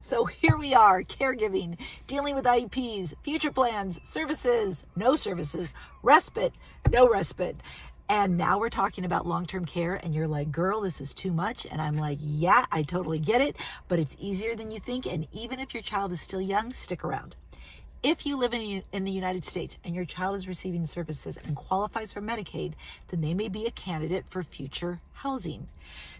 So here we are, caregiving, dealing with IEPs, future plans, services, no services, respite, no respite. And now we're talking about long-term care, and you're like, girl, this is too much. And I'm like, yeah, I totally get it, but it's easier than you think. And even if your child is still young, stick around. If you live in the United States and your child is receiving services and qualifies for Medicaid, then they may be a candidate for future housing.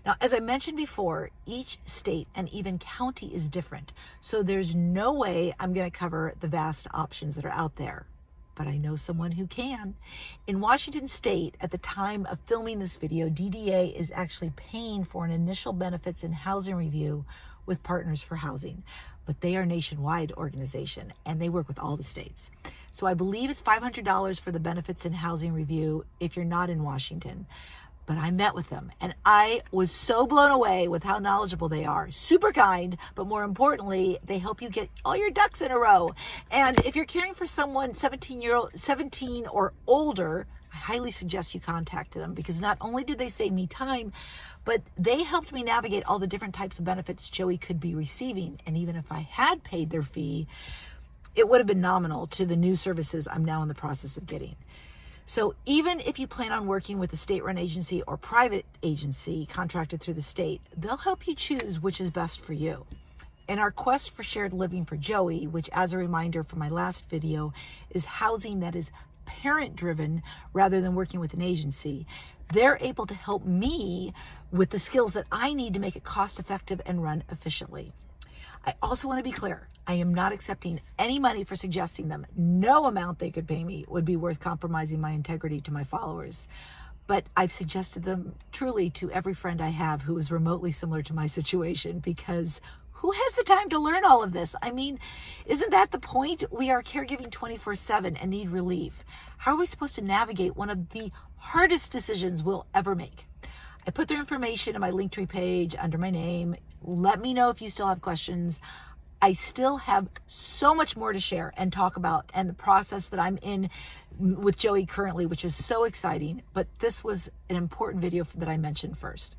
Now, as I mentioned before, each state and even county is different. So there's no way I'm going to cover the vast options that are out there. But I know someone who can. In Washington State, at the time of filming this video, DDA is actually paying for an initial benefits and housing review with Partners for Housing. But they are a nationwide organization and they work with all the states. So I believe it's $500 for the benefits and housing review if you're not in Washington. But I met with them and I was so blown away with how knowledgeable they are. Super kind, but more importantly, they help you get all your ducks in a row. And if you're caring for someone 17 or older, I highly suggest you contact them, because not only did they save me time, but they helped me navigate all the different types of benefits Joey could be receiving. And even if I had paid their fee, it would have been nominal to the new services I'm now in the process of getting. So even if you plan on working with a state-run agency or private agency contracted through the state, they'll help you choose which is best for you. In our quest for shared living for Joey, which, as a reminder from my last video, is housing that is parent-driven rather than working with an agency, they're able to help me with the skills that I need to make it cost-effective and run efficiently. I also want to be clear. I am not accepting any money for suggesting them. No amount they could pay me would be worth compromising my integrity to my followers. But I've suggested them truly to every friend I have who is remotely similar to my situation, because who has the time to learn all of this? I mean, isn't that the point? We are caregiving 24/7 and need relief. How are we supposed to navigate one of the hardest decisions we'll ever make? I put their information in my Linktree page under my name. Let me know if you still have questions. I still have so much more to share and talk about, and the process that I'm in with Joey currently, which is so exciting. But this was an important video that I mentioned first.